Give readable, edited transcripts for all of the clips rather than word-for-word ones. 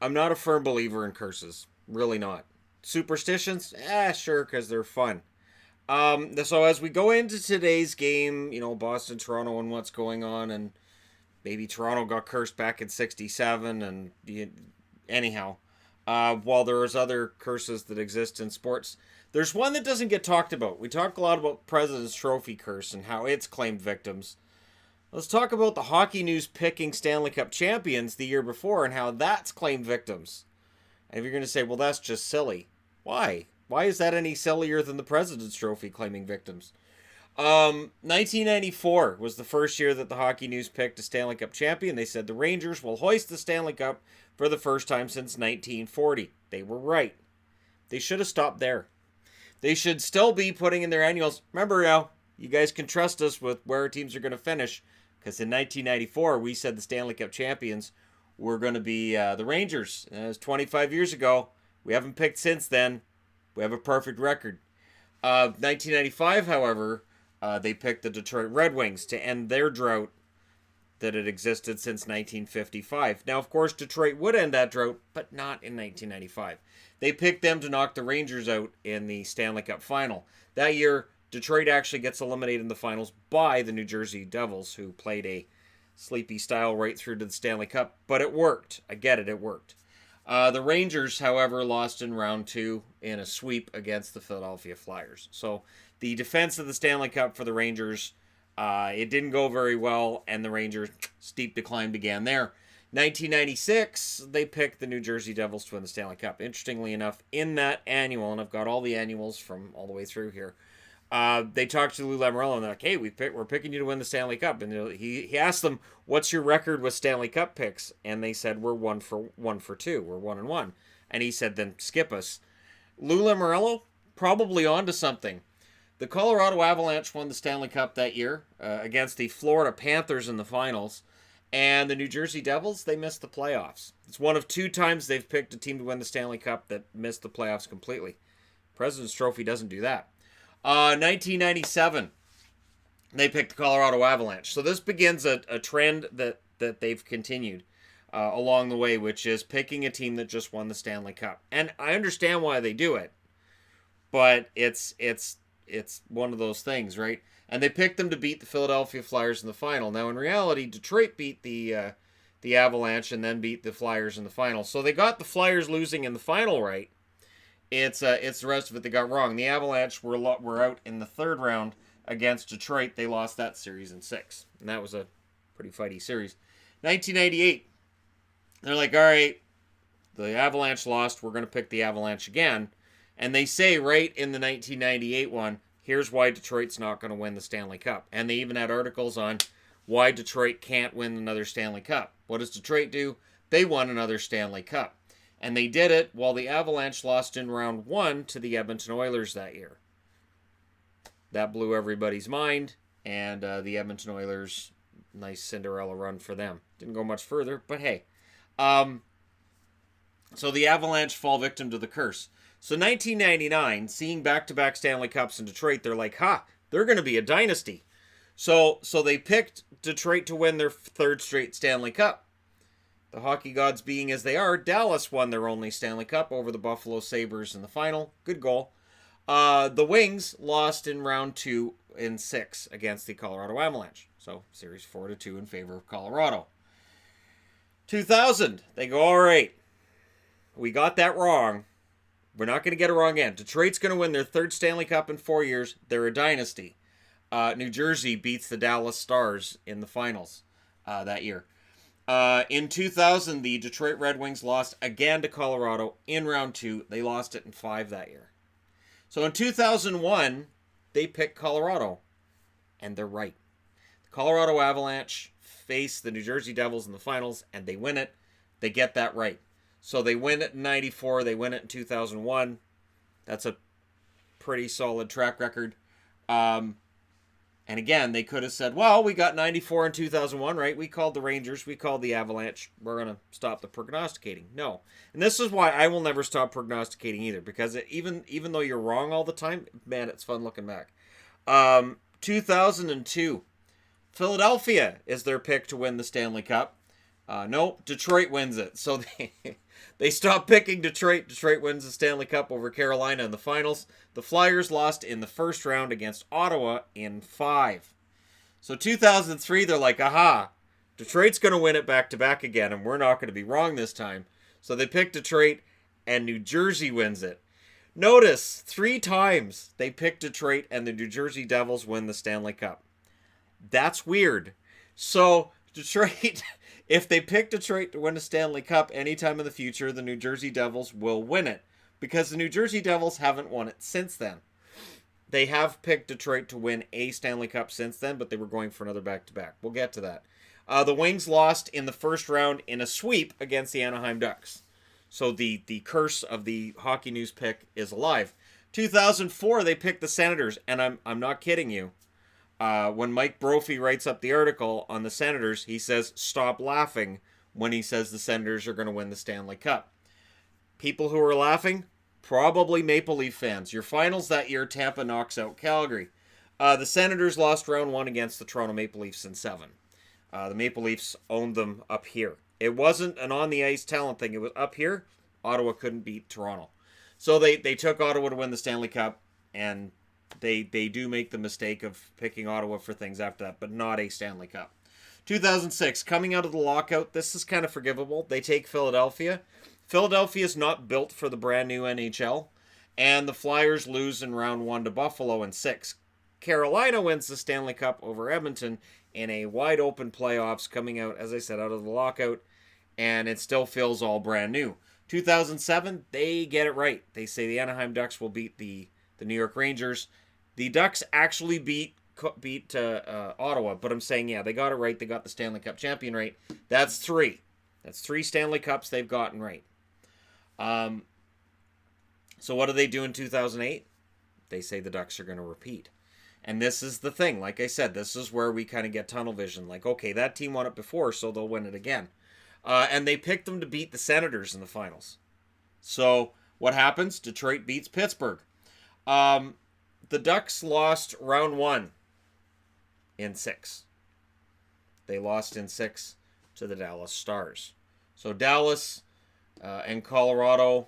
I'm not a firm believer in curses. Really not. Superstitions? Sure, because they're fun. So as we go into today's game, Boston, Toronto, and what's going on, and maybe Toronto got cursed back in '67, and anyhow, while there's other curses that exist in sports, there's one that doesn't get talked about. We talk a lot about President's Trophy curse and how it's claimed victims. Let's talk about the Hockey News picking Stanley Cup champions the year before and how that's claimed victims. And if you're going to say, well, that's just silly. Why? Why is that any sillier than the President's Trophy claiming victims? 1994 was the first year that the Hockey News picked a Stanley Cup champion. They said the Rangers will hoist the Stanley Cup for the first time since 1940. They were right. They should have stopped there. They should still be putting in their annuals. Remember now, you guys can trust us with where our teams are going to finish. Because in 1994, we said the Stanley Cup champions were going to be the Rangers. And it was 25 years ago. We haven't picked since then. We have a perfect record. 1995, however, they picked the Detroit Red Wings to end their drought that had existed since 1955. Now, of course, Detroit would end that drought, but not in 1995. They picked them to knock the Rangers out in the Stanley Cup final. That year, Detroit actually gets eliminated in the finals by the New Jersey Devils, who played a sleepy style right through to the Stanley Cup. But it worked. I get it, it worked. The Rangers, however, lost in round 2 in a sweep against the Philadelphia Flyers. So the defense of the Stanley Cup for the Rangers, it didn't go very well, and the Rangers' steep decline began there. 1996, they picked the New Jersey Devils to win the Stanley Cup. Interestingly enough, in that annual, and I've got all the annuals from all the way through here, they talked to Lou Lamoriello, and they're like, hey, we're picking you to win the Stanley Cup. And he asked them, what's your record with Stanley Cup picks? And they said, we're 1 for 2. We're 1-1. And he said, then skip us. Lou Lamoriello, probably onto something. The Colorado Avalanche won the Stanley Cup that year against the Florida Panthers in the finals. And the New Jersey Devils, they missed the playoffs. It's one of 2 times they've picked a team to win the Stanley Cup that missed the playoffs completely. President's Trophy doesn't do that. 1997, they picked the Colorado Avalanche. So this begins a trend that they've continued along the way, which is picking a team that just won the Stanley Cup. And I understand why they do it, but it's one of those things, right? And they picked them to beat the Philadelphia Flyers in the final. Now, in reality, Detroit beat the Avalanche and then beat the Flyers in the final. So they got the Flyers losing in the final right. It's the rest of it they got wrong. The Avalanche were out in the 3rd round against Detroit. They lost that series in 6. And that was a pretty fighty series. 1998, they're like, all right, the Avalanche lost. We're going to pick the Avalanche again. And they say right in the 1998 one, here's why Detroit's not going to win the Stanley Cup. And they even had articles on why Detroit can't win another Stanley Cup. What does Detroit do? They won another Stanley Cup. And they did it while the Avalanche lost in round 1 to the Edmonton Oilers that year. That blew everybody's mind. And the Edmonton Oilers, nice Cinderella run for them. Didn't go much further, but hey. So the Avalanche fall victim to the curse. So 1999, seeing back-to-back Stanley Cups in Detroit, they're like, they're going to be a dynasty. So they picked Detroit to win their 3rd straight Stanley Cup. The hockey gods being as they are, Dallas won their only Stanley Cup over the Buffalo Sabres in the final. Good goal. The Wings lost in round 2 in 6 against the Colorado Avalanche. So series 4-2 in favor of Colorado. 2000, they go, all right, we got that wrong. We're not going to get it wrong again. Detroit's going to win their 3rd Stanley Cup in 4 years. They're a dynasty. New Jersey beats the Dallas Stars in the finals that year. In 2000, the Detroit Red Wings lost again to Colorado in round 2. They lost it in 5 that year. So in 2001, they picked Colorado, and they're right. The Colorado Avalanche face the New Jersey Devils in the finals, and they win it. They get that right. So they win it in 94. They win it in 2001. That's a pretty solid track record. And again, they could have said, well, we got 94 in 2001, right? We called the Rangers. We called the Avalanche. We're going to stop the prognosticating. No. And this is why I will never stop prognosticating either. Because even though you're wrong all the time, man, it's fun looking back. 2002. Philadelphia is their pick to win the Stanley Cup. No, Detroit wins it. So they stopped picking Detroit. Detroit wins the Stanley Cup over Carolina in the finals. The Flyers lost in the first round against Ottawa in 5. So 2003, they're like, aha, Detroit's going to win it back-to-back again, and we're not going to be wrong this time. So they pick Detroit, and New Jersey wins it. Notice, 3 times they picked Detroit, and the New Jersey Devils win the Stanley Cup. That's weird. So Detroit, if they pick Detroit to win a Stanley Cup anytime in the future, the New Jersey Devils will win it. Because the New Jersey Devils haven't won it since then. They have picked Detroit to win a Stanley Cup since then, but they were going for another back-to-back. We'll get to that. The Wings lost in the first round in a sweep against the Anaheim Ducks. So the curse of the Hockey News pick is alive. 2004, they picked the Senators, and I'm not kidding you. When Mike Brophy writes up the article on the Senators, he says, stop laughing when he says the Senators are going to win the Stanley Cup. People who are laughing, probably Maple Leaf fans. Your finals that year, Tampa knocks out Calgary. The Senators lost round 1 against the Toronto Maple Leafs in 7. The Maple Leafs owned them up here. It wasn't an on-the-ice talent thing. It was up here. Ottawa couldn't beat Toronto. So they took Ottawa to win the Stanley Cup, and they do make the mistake of picking Ottawa for things after that, but not a Stanley Cup. 2006, coming out of the lockout, this is kind of forgivable. They take Philadelphia. Philadelphia is not built for the brand new NHL, and the Flyers lose in round 1 to Buffalo in 6. Carolina wins the Stanley Cup over Edmonton in a wide open playoffs coming out, as I said, out of the lockout, and it still feels all brand new. 2007, they get it right. They say the Anaheim Ducks will beat the New York Rangers. The Ducks actually beat Ottawa, but I'm saying, yeah, they got it right. They got the Stanley Cup champion right. That's 3. That's 3 Stanley Cups they've gotten right. So what do they do in 2008? They say the Ducks are going to repeat. And this is the thing. Like I said, this is where we kind of get tunnel vision. Like, okay, that team won it before, so they'll win it again. And they picked them to beat the Senators in the finals. So what happens? Detroit beats Pittsburgh. The Ducks lost round 1 in 6. They lost in 6 to the Dallas Stars. So Dallas and Colorado,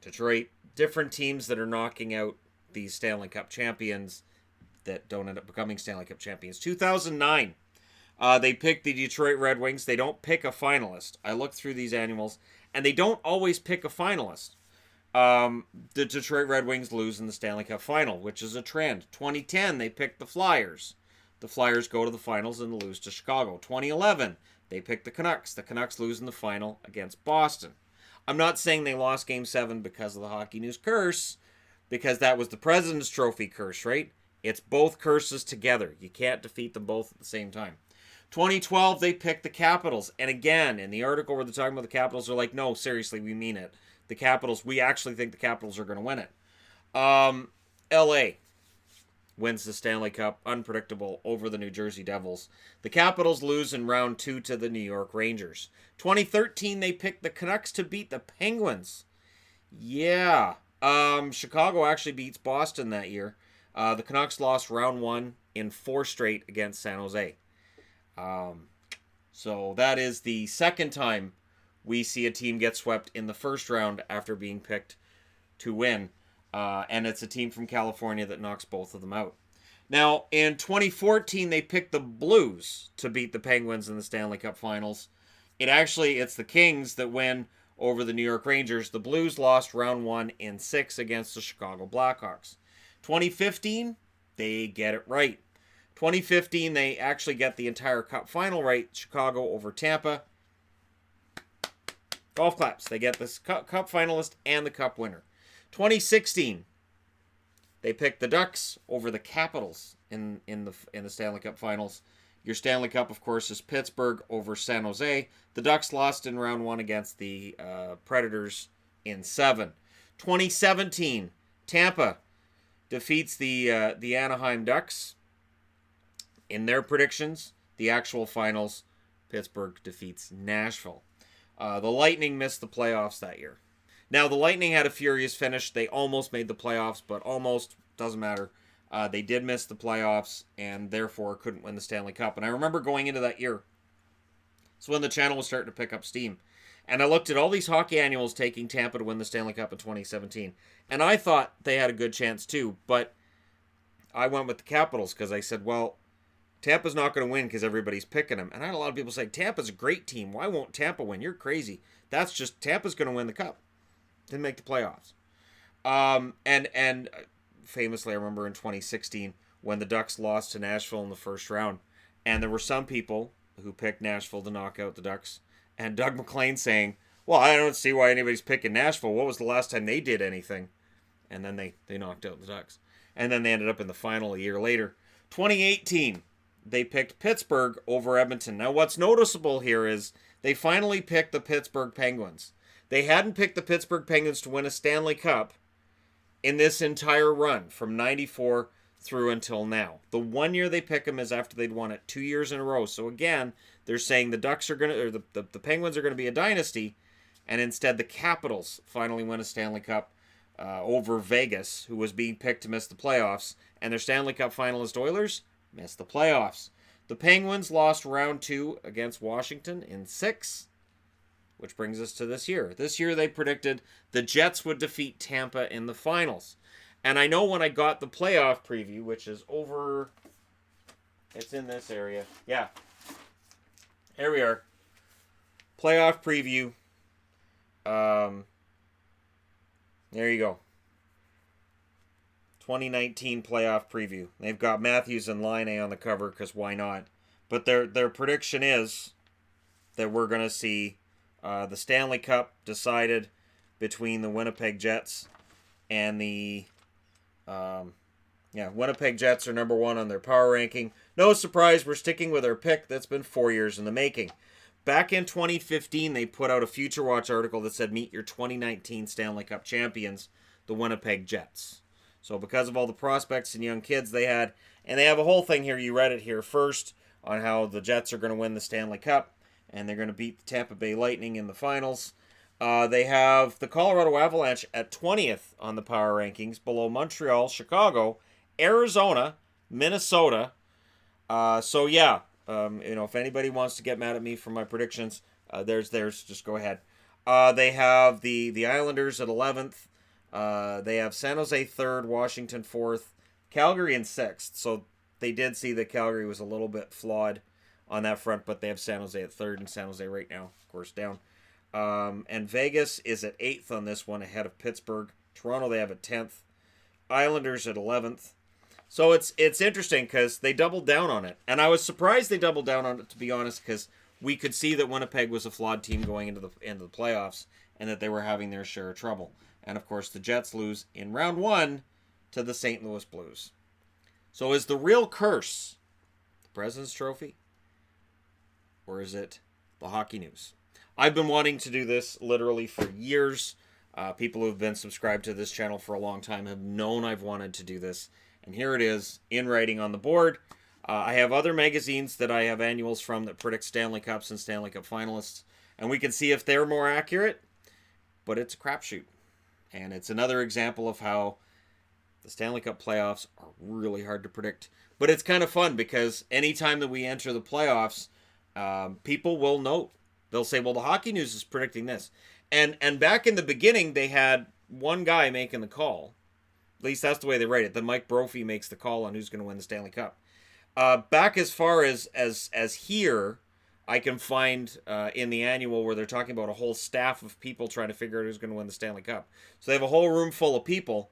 Detroit, different teams that are knocking out these Stanley Cup champions that don't end up becoming Stanley Cup champions. 2009, they pick the Detroit Red Wings. They don't pick a finalist. I looked through these annuals, and they don't always pick a finalist. The Detroit Red Wings lose in the Stanley Cup final, which is a trend. 2010, they pick the Flyers. The Flyers go to the finals and lose to Chicago. 2011, they pick the Canucks. The Canucks lose in the final against Boston. I'm not saying they lost Game 7 because of the Hockey News curse, because that was the President's Trophy curse, right? It's both curses together. You can't defeat them both at the same time. 2012, they picked the Capitals. And again, in the article where they're talking about the Capitals, they're like, no, seriously, we mean it. The Capitals, we actually think the Capitals are going to win it. LA wins the Stanley Cup, unpredictable, over the New Jersey Devils. The Capitals lose in round 2 to the New York Rangers. 2013, they picked the Canucks to beat the Penguins. Yeah. Chicago actually beats Boston that year. The Canucks lost round 1 in 4 straight against San Jose. So that is the second time we see a team get swept in the first round after being picked to win. And it's a team from California that knocks both of them out. Now, in 2014, they picked the Blues to beat the Penguins in the Stanley Cup Finals. It's the Kings that win over the New York Rangers. The Blues lost round 1 in 6 against the Chicago Blackhawks. 2015, they get it right. 2015, they actually get the entire Cup final right. Chicago over Tampa. Golf claps. They get this Cup finalist and the Cup winner. 2016, they picked the Ducks over the Capitals in the Stanley Cup Finals. Your Stanley Cup, of course, is Pittsburgh over San Jose. The Ducks lost in round 1 against the Predators in 7. 2017, Tampa defeats the Anaheim Ducks. In their predictions, the actual finals, Pittsburgh defeats Nashville. The Lightning missed the playoffs that year. Now, the Lightning had a furious finish. They almost made the playoffs, but almost doesn't matter. They did miss the playoffs and therefore couldn't win the Stanley Cup. And I remember going into that year So when the channel was starting to pick up steam. And I looked at all these hockey annuals taking Tampa to win the Stanley Cup in 2017. And I thought they had a good chance too, but I went with the Capitals because I said, well, Tampa's not going to win because everybody's picking them. And I had a lot of people say, Tampa's a great team. Why won't Tampa win? You're crazy. That's just, Tampa's going to win the Cup. Didn't make the playoffs. And famously, I remember in 2016 when the Ducks lost to Nashville in the first round. And there were some people who picked Nashville to knock out the Ducks. And Doug McLean saying, well, I don't see why anybody's picking Nashville. What was the last time they did anything? And then they knocked out the Ducks. And then they ended up in the final a year later. 2018, they picked Pittsburgh over Edmonton. Now, what's noticeable here is they finally picked the Pittsburgh Penguins. They hadn't picked the Pittsburgh Penguins to win a Stanley Cup in this entire run from 94 through until now. The 1 year they pick them is after they'd won it 2 years in a row. So again, they're saying the Ducks are going to, or the Penguins are going to be a dynasty, and instead the Capitals finally win a Stanley Cup over Vegas, who was being picked to miss the playoffs, and their Stanley Cup finalist Oilers missed the playoffs. The Penguins lost round 2 against Washington in 6, which brings us to this year. This year they predicted the Jets would defeat Tampa in the finals. And I know when I got the playoff preview, which is over, it's in this area. Yeah. Here we are. Playoff preview. There you go. 2019 playoff preview. They've got Matthews and Laine on the cover because why not? But their prediction is that we're going to see the Stanley Cup decided between the Winnipeg Jets and the Winnipeg Jets are number 1 on their power ranking. No surprise, we're sticking with our pick that's been 4 years in the making. Back in 2015, they put out a Future Watch article that said, meet your 2019 Stanley Cup champions, the Winnipeg Jets. So because of all the prospects and young kids they had, and they have a whole thing here, you read it here first, on how the Jets are going to win the Stanley Cup, and they're going to beat the Tampa Bay Lightning in the finals. They have the Colorado Avalanche at 20th on the power rankings, below Montreal, Chicago, Arizona, Minnesota. If anybody wants to get mad at me for my predictions, there's just go ahead. They have the Islanders at 11th. They have San Jose 3rd, Washington 4th, Calgary in 6th. So they did see that Calgary was a little bit flawed on that front, but they have San Jose at 3rd, and San Jose right now, of course, down. And Vegas is at 8th on this one, ahead of Pittsburgh. Toronto, they have at 10th. Islanders at 11th. So it's interesting because they doubled down on it. And I was surprised they doubled down on it, to be honest, because we could see that Winnipeg was a flawed team going into the playoffs and that they were having their share of trouble. And, of course, the Jets lose in round 1 to the St. Louis Blues. So is the real curse the President's Trophy? Or is it the hockey news? I've been wanting to do this literally for years. People who have been subscribed to this channel for a long time have known I've wanted to do this. And here it is, in writing on the board. I have other magazines that I have annuals from that predict Stanley Cups and Stanley Cup finalists. And we can see if they're more accurate. But it's a crapshoot. And it's another example of how the Stanley Cup playoffs are really hard to predict. But it's kind of fun because anytime that we enter the playoffs, people will note. They'll say, well, the hockey news is predicting this. And back in the beginning, they had one guy making the call. At least that's the way they write it. Then Mike Brophy makes the call on who's going to win the Stanley Cup. Back as far as here, I can find in the annual where they're talking about a whole staff of people trying to figure out who's going to win the Stanley Cup. So they have a whole room full of people,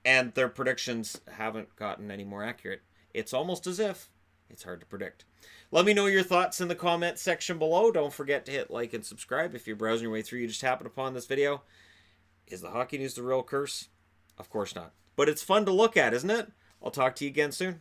and their predictions haven't gotten any more accurate. It's almost as if it's hard to predict. Let me know your thoughts in the comment section below. Don't forget to hit like and subscribe. If you're browsing your way through, you just happen upon this video. Is the hockey news the real curse? Of course not. But it's fun to look at, isn't it? I'll talk to you again soon.